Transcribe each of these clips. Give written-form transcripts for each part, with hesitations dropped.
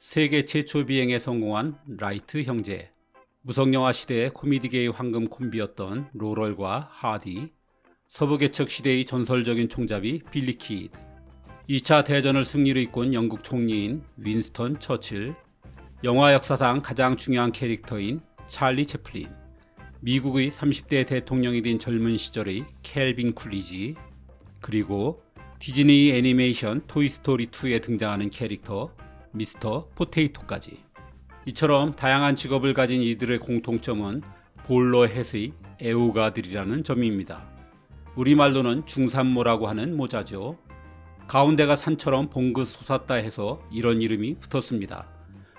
세계 최초 비행에 성공한 라이트 형제, 무성영화 시대의 코미디계의 황금 콤비였던 로럴과 하디, 서부 개척 시대의 전설적인 총잡이 빌리 키드, 2차 대전을 승리로 이끈 영국 총리인 윈스턴 처칠, 영화 역사상 가장 중요한 캐릭터인 찰리 채플린, 미국의 30대 대통령이 된 젊은 시절의 켈빈 쿨리지, 그리고 디즈니 애니메이션 토이스토리2에 등장하는 캐릭터 미스터 포테이토까지. 이처럼 다양한 직업을 가진 이들의 공통점은 볼러햇의 애호가들이라는 점입니다. 우리말로는 중산모라고 하는 모자죠. 가운데가 산처럼 봉긋 솟았다 해서 이런 이름이 붙었습니다.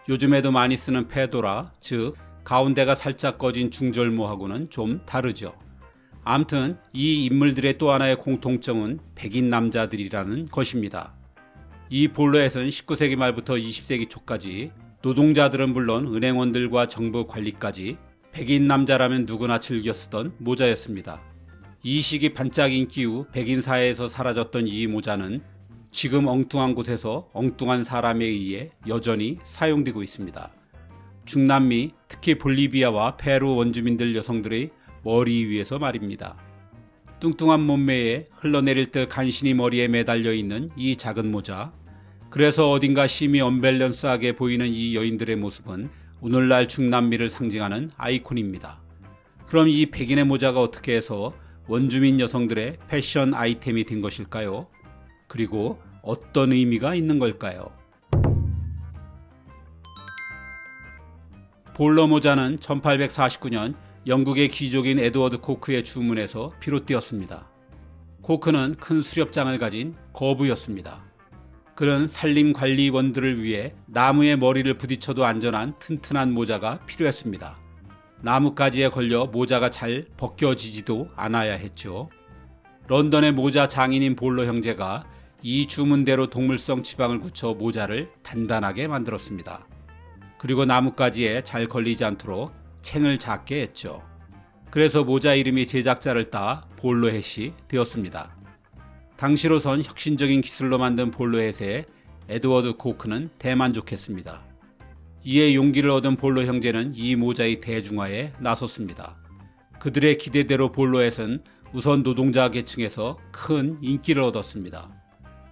요즘에도 많이 쓰는 페도라, 즉 가운데가 살짝 꺼진 중절모하고는 좀 다르죠. 암튼 이 인물들의 또 하나의 공통점은 백인 남자들이라는 것입니다. 이 볼러햇은 19세기 말부터 20세기 초까지 노동자들은 물론 은행원들과 정부 관리까지 백인 남자라면 누구나 즐겨 쓰던 모자였습니다. 이 시기 반짝 인기 후 백인 사회에서 사라졌던 이 모자는 지금 엉뚱한 곳에서 엉뚱한 사람에 의해 여전히 사용되고 있습니다. 중남미, 특히 볼리비아와 페루 원주민들 여성들의 머리 위에서 말입니다. 뚱뚱한 몸매에 흘러내릴 듯 간신히 머리에 매달려 있는 이 작은 모자, 그래서 어딘가 심히 언밸런스하게 보이는 이 여인들의 모습은 오늘날 중남미를 상징하는 아이콘입니다. 그럼 이 백인의 모자가 어떻게 해서 원주민 여성들의 패션 아이템이 된 것일까요? 그리고 어떤 의미가 있는 걸까요? 볼러 모자는 1849년 영국의 귀족인 에드워드 코크의 주문에서 비롯되었습니다. 코크는 큰 수렵장을 가진 거부였습니다. 그는 산림관리원들을 위해 나무에 머리를 부딪혀도 안전한 튼튼한 모자가 필요했습니다. 나뭇가지에 걸려 모자가 잘 벗겨지지도 않아야 했죠. 런던의 모자 장인인 볼러 형제가 이 주문대로 동물성 지방을 굳혀 모자를 단단하게 만들었습니다. 그리고 나뭇가지에 잘 걸리지 않도록 챙을 작게 했죠. 그래서 모자 이름이 제작자를 따 볼러햇이 되었습니다. 당시로선 혁신적인 기술로 만든 볼러햇에 에드워드 코크는 대만족했습니다. 이에 용기를 얻은 볼러 형제는 이 모자의 대중화에 나섰습니다. 그들의 기대대로 볼러햇은 우선 노동자 계층에서 큰 인기를 얻었습니다.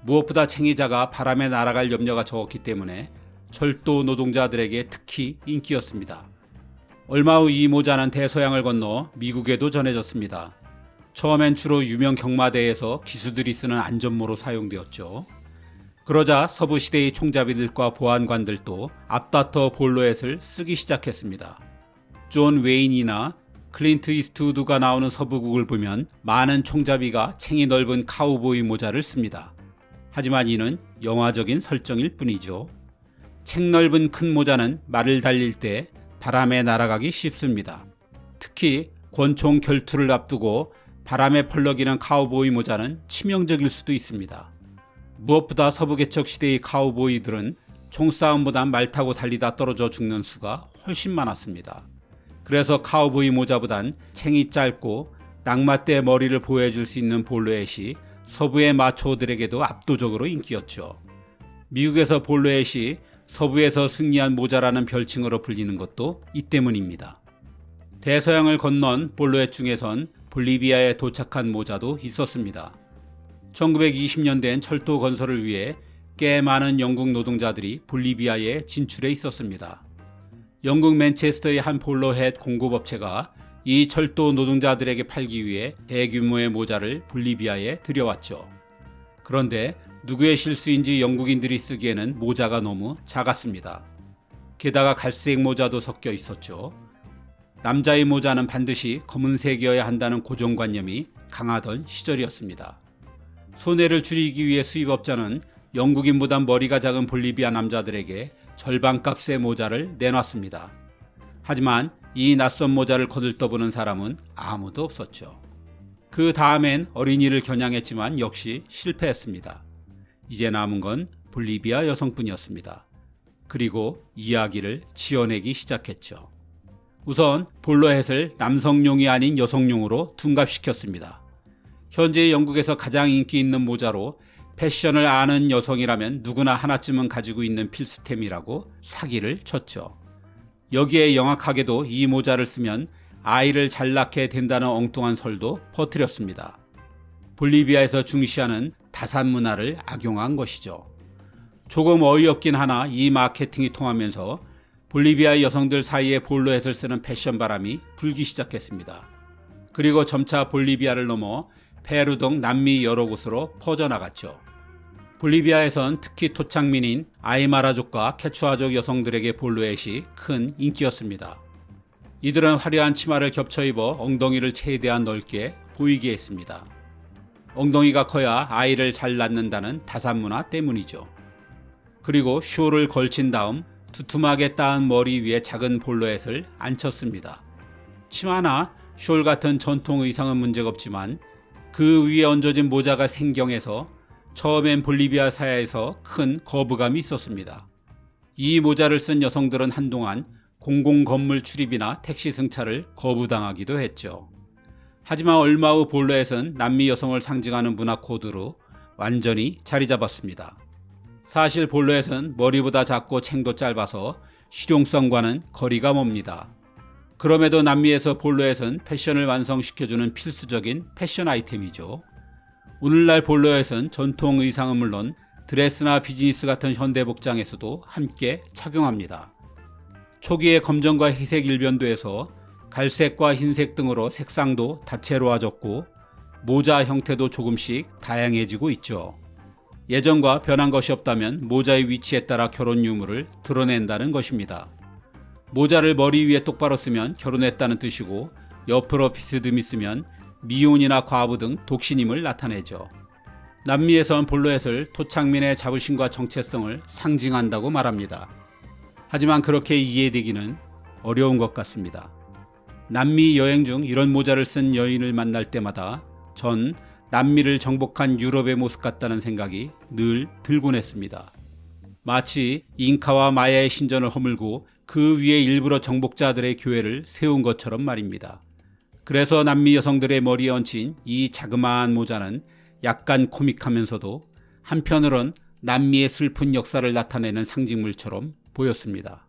무엇보다 챙이 작아 바람에 날아갈 염려가 적었기 때문에 철도 노동자들에게 특히 인기였습니다. 얼마 후 이 모자는 대서양을 건너 미국에도 전해졌습니다. 처음엔 주로 유명 경마대에서 기수들이 쓰는 안전모로 사용되었죠. 그러자 서부 시대의 총잡이들과 보안관들도 앞다퉈 볼러햇을 쓰기 시작했습니다. 존 웨인이나 클린트 이스트우드가 나오는 서부국을 보면 많은 총잡이가 챙이 넓은 카우보이 모자를 씁니다. 하지만 이는 영화적인 설정일 뿐이죠. 챙 넓은 큰 모자는 말을 달릴 때 바람에 날아가기 쉽습니다. 특히 권총 결투를 앞두고 바람에 펄럭이는 카우보이 모자는 치명적일 수도 있습니다. 무엇보다 서부 개척 시대의 카우보이들은 총싸움보단 말 타고 달리다 떨어져 죽는 수가 훨씬 많았습니다. 그래서 카우보이 모자보단 챙이 짧고 낙마 때 머리를 보호해줄 수 있는 볼러햇이 서부의 마초들에게도 압도적으로 인기였죠. 미국에서 볼러햇이 서부에서 승리한 모자라는 별칭으로 불리는 것도 이 때문입니다. 대서양을 건넌 볼러햇 중에선 볼리비아에 도착한 모자도 있었습니다. 1920년대엔 철도 건설을 위해 꽤 많은 영국 노동자들이 볼리비아에 진출해 있었습니다. 영국 맨체스터의 한 볼러햇 공급업체가 이 철도 노동자들에게 팔기 위해 대규모의 모자를 볼리비아에 들여왔죠. 그런데 누구의 실수인지 영국인들이 쓰기에는 모자가 너무 작았습니다. 게다가 갈색 모자도 섞여 있었죠. 남자의 모자는 반드시 검은색이어야 한다는 고정관념이 강하던 시절이었습니다. 손해를 줄이기 위해 수입업자는 영국인보다 머리가 작은 볼리비아 남자들에게 절반값의 모자를 내놨습니다. 하지만 이 낯선 모자를 거들떠보는 사람은 아무도 없었죠. 그 다음엔 어린이를 겨냥했지만 역시 실패했습니다. 이제 남은 건 볼리비아 여성뿐이었습니다. 그리고 이야기를 지어내기 시작했죠. 우선 볼러햇을 남성용이 아닌 여성용으로 둔갑시켰습니다. 현재 영국에서 가장 인기 있는 모자로 패션을 아는 여성이라면 누구나 하나쯤은 가지고 있는 필수템이라고 사기를 쳤죠. 여기에 영악하게도 이 모자를 쓰면 아이를 잘 낳게 된다는 엉뚱한 설도 퍼뜨렸습니다. 볼리비아에서 중시하는 다산 문화를 악용한 것이죠. 조금 어이없긴 하나 이 마케팅이 통하면서 볼리비아 여성들 사이에 볼로햇을 쓰는 패션 바람이 불기 시작했습니다. 그리고 점차 볼리비아를 넘어 페루 등 남미 여러 곳으로 퍼져나갔죠. 볼리비아에선 특히 토착민인 아이마라족과 케추아족 여성들에게 볼로햇이 큰 인기였습니다. 이들은 화려한 치마를 겹쳐 입어 엉덩이를 최대한 넓게 보이게 했습니다. 엉덩이가 커야 아이를 잘 낳는다는 다산 문화 때문이죠. 그리고 쇼를 걸친 다음 두툼하게 따은 머리 위에 작은 볼로햇을 앉혔습니다. 치마나 숄 같은 전통 의상은 문제가 없지만 그 위에 얹어진 모자가 생경해서 처음엔 볼리비아 사회에서 큰 거부감이 있었습니다. 이 모자를 쓴 여성들은 한동안 공공건물 출입이나 택시 승차를 거부당하기도 했죠. 하지만 얼마 후 볼로햇은 남미 여성을 상징하는 문화 코드로 완전히 자리 잡았습니다. 사실 볼로햇은 머리보다 작고 챙도 짧아서 실용성과는 거리가 멉니다. 그럼에도 남미에서 볼로햇은 패션을 완성시켜주는 필수적인 패션 아이템이죠. 오늘날 볼로햇은 전통 의상은 물론 드레스나 비즈니스 같은 현대 복장에서도 함께 착용합니다. 초기에 검정과 회색 일변도에서 갈색과 흰색 등으로 색상도 다채로워졌고 모자 형태도 조금씩 다양해지고 있죠. 예전과 변한 것이 없다면 모자의 위치에 따라 결혼 유무를 드러낸다는 것입니다. 모자를 머리 위에 똑바로 쓰면 결혼했다는 뜻이고 옆으로 비스듬히 쓰면 미혼이나 과부 등 독신임을 나타내죠. 남미에선 볼로햇을 토착민의 자부심과 정체성을 상징한다고 말합니다. 하지만 그렇게 이해되기는 어려운 것 같습니다. 남미 여행 중 이런 모자를 쓴 여인을 만날 때마다 전 남미를 정복한 유럽의 모습 같다는 생각이 늘 들곤 했습니다. 마치 잉카와 마야의 신전을 허물고 그 위에 일부러 정복자들의 교회를 세운 것처럼 말입니다. 그래서 남미 여성들의 머리에 얹힌 이 자그마한 모자는 약간 코믹하면서도 한편으론 남미의 슬픈 역사를 나타내는 상징물처럼 보였습니다.